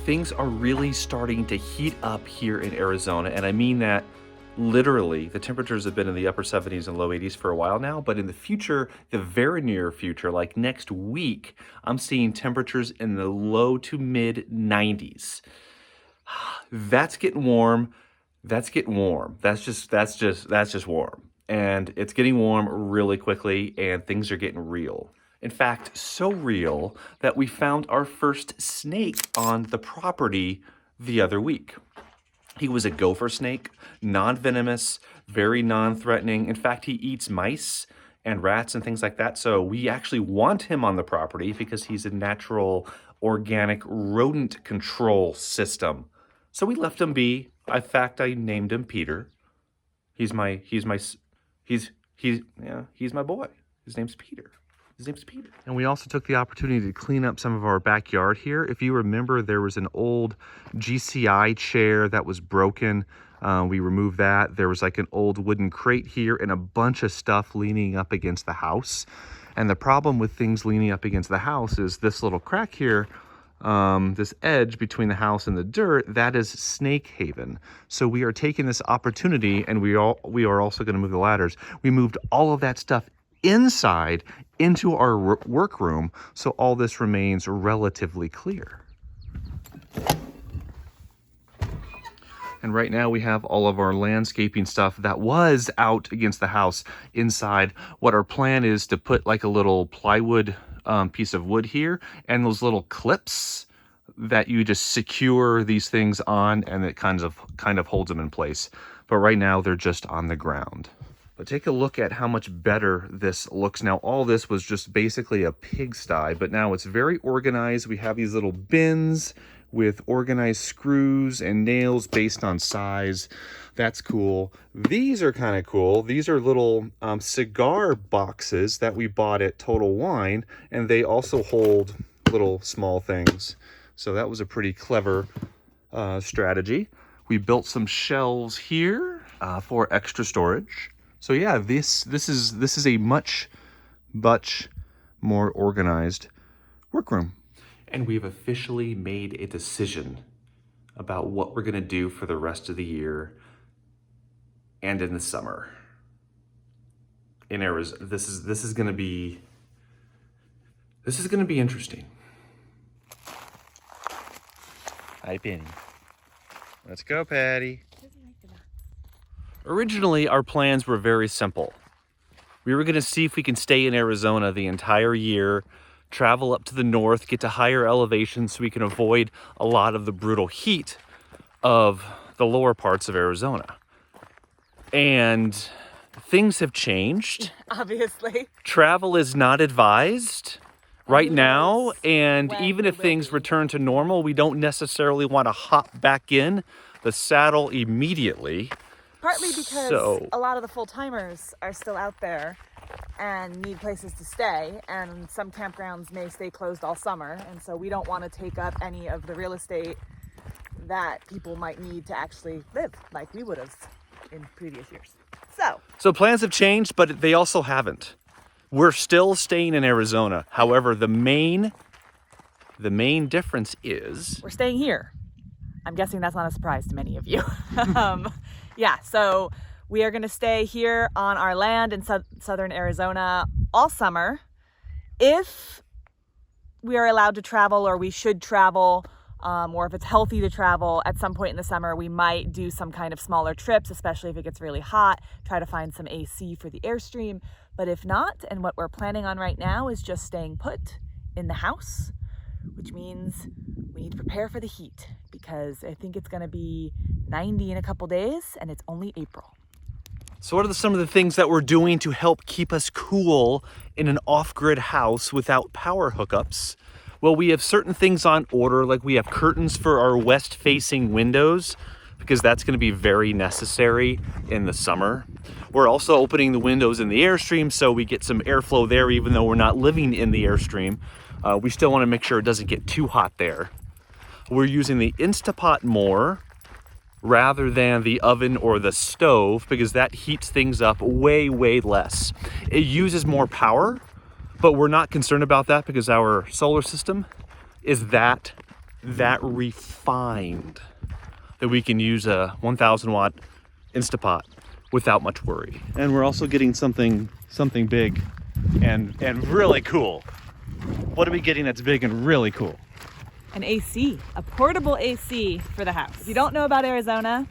Things are really starting to heat up here in Arizona, and I mean that literally. The temperatures have been in the upper 70s and low 80s for a while now, but in the future, the very near future, like next week, I'm seeing temperatures in the low to mid 90s. That's getting warm. That's getting warm. That's just warm. And it's getting warm really quickly, and things are getting real. In fact, so real that we found our first snake on the property the other week. He was a gopher snake, non-venomous, very non-threatening. In fact, he eats mice and rats and things like that. So we actually want him on the property because he's a natural organic rodent control system. So we left him be. In fact, I named him Peter. He's my boy. His name's Peter. And we also took the opportunity to clean up some of our backyard here. If you remember, there was an old GCI chair that was broken. We removed that. There was like an old wooden crate here and a bunch of stuff leaning up against the house. And the problem with things leaning up against the house is this little crack here, this edge between the house and the dirt, that is snake haven. So we are taking this opportunity, and we are also going to move the ladders. We moved all of that stuff inside into our workroom, so all this remains relatively clear. And right now we have all of our landscaping stuff that was out against the house inside. What our plan is to put like a little plywood piece of wood here, and those little clips that you just secure these things on, and it kind of holds them in place. But right now they're just on the ground. But take a look at how much better this looks now. All this was just basically a pigsty, but now it's very organized. We have these little bins with organized screws and nails based on size. That's cool. These are kind of cool. These are little cigar boxes that we bought at Total Wine, and they also hold little small things. So that was a pretty clever strategy. We built some shelves here for extra storage. So yeah, this is a much more organized workroom. And we've officially made a decision about what we're gonna do for the rest of the year and in the summer in Arizona. This is gonna be interesting. Hi, Penny. Let's go, Patty. Originally, our plans were very simple. We were going to see if we can stay in Arizona the entire year, travel up to the north, get to higher elevations so we can avoid a lot of the brutal heat of the lower parts of Arizona. And things have changed. Obviously. Travel is not advised right now, and even if things return to normal, we don't necessarily want to hop back in the saddle immediately. Partly because a lot of the full-timers are still out there and need places to stay, and some campgrounds may stay closed all summer, and so we don't want to take up any of the real estate that people might need to actually live like we would have in previous years. So plans have changed, but they also haven't. We're still staying in Arizona. However, the main difference is we're staying here. I'm guessing that's not a surprise to many of you. Yeah, so we are going to stay here on our land in southern Arizona all summer. If we are allowed to travel, or we should travel, or if it's healthy to travel at some point in the summer, we might do some kind of smaller trips, especially if it gets really hot, try to find some AC for the Airstream. But if not, and what we're planning on right now is just staying put in the house, which means we need to prepare for the heat, because I think it's going to be 90 in a couple days, and it's only April. So what are some of the things that we're doing to help keep us cool in an off-grid house without power hookups? Well, we have certain things on order, like we have curtains for our west-facing windows, because that's going to be very necessary in the summer. We're also opening the windows in the Airstream so we get some airflow there, even though we're not living in the Airstream. We still want to make sure it doesn't get too hot there. We're using the Instapot more rather than the oven or the stove because that heats things up way, way less. It uses more power, but we're not concerned about that because our solar system is that refined that we can use a 1,000 watt Instapot without much worry. And we're also getting something big and really cool. What are we getting that's big and really cool? An AC, a portable AC for the house. If you don't know about Arizona,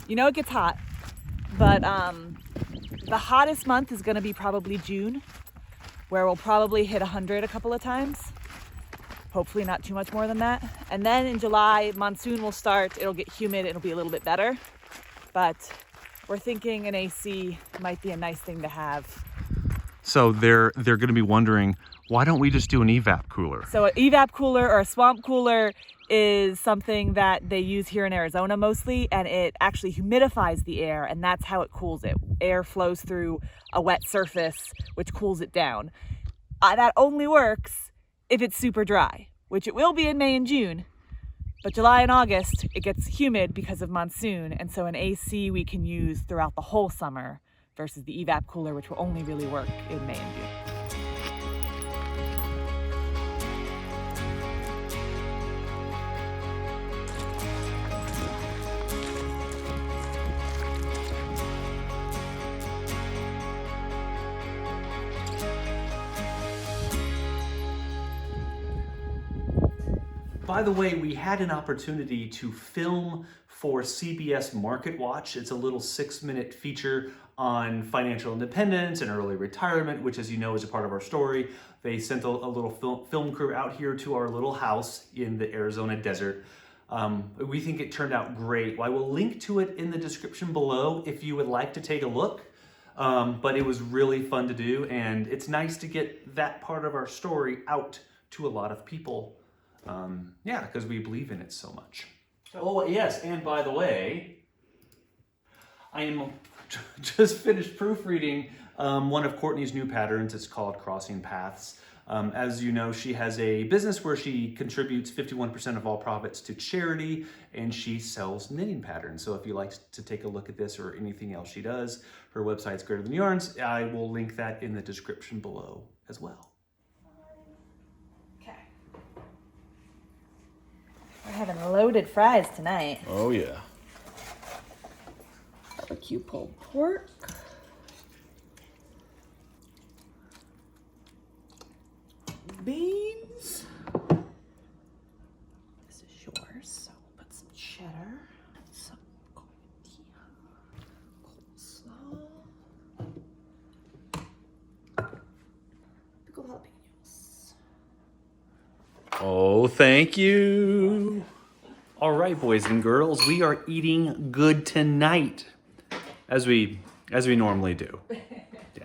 you know it gets hot, but the hottest month is gonna be probably June, where we'll probably hit 100 a couple of times. Hopefully not too much more than that. And then in July, monsoon will start, it'll get humid, it'll be a little bit better. But we're thinking an AC might be a nice thing to have. So they're gonna be wondering, why don't we just do an evap cooler? So an evap cooler or a swamp cooler is something that they use here in Arizona mostly, and it actually humidifies the air, and that's how it cools it. Air flows through a wet surface, which cools it down. That only works if it's super dry, which it will be in May and June. But July and August, it gets humid because of monsoon, and so an AC we can use throughout the whole summer versus the evap cooler, which will only really work in May and June. By the way, we had an opportunity to film for CBS Market Watch. It's a little 6-minute feature on financial independence and early retirement, which, as you know, is a part of our story. They sent a little film crew out here to our little house in the Arizona desert. We think it turned out great. I will link to it in the description below if you would like to take a look. But it was really fun to do, and it's nice to get that part of our story out to a lot of people. Yeah, because we believe in it so much. Oh, yes, and by the way, I am just finished proofreading one of Courtney's new patterns. It's called Crossing Paths. As you know, she has a business where she contributes 51% of all profits to charity, and she sells knitting patterns. So if you like to take a look at this or anything else she does, her website's Greater Than Yarns. I will link that in the description below as well. We're having loaded fries tonight. Oh yeah. Barbecue pulled pork. Beans. This is yours, so we'll put some cheddar. Some coleslaw. Pickled jalapenos. Oh, thank you. All right, boys and girls, we are eating good tonight, as we normally do. Yeah.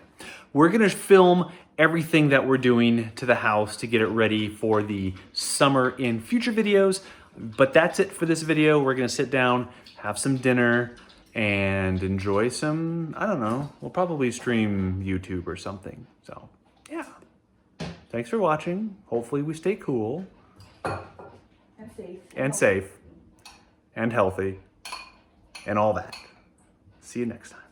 We're gonna film everything that we're doing to the house to get it ready for the summer in future videos, but that's it for this video. We're gonna sit down, have some dinner, and enjoy some, I don't know, we'll probably stream YouTube or something. So, yeah. Thanks for watching. Hopefully we stay cool. And safe. And safe. And healthy. And all that. See you next time.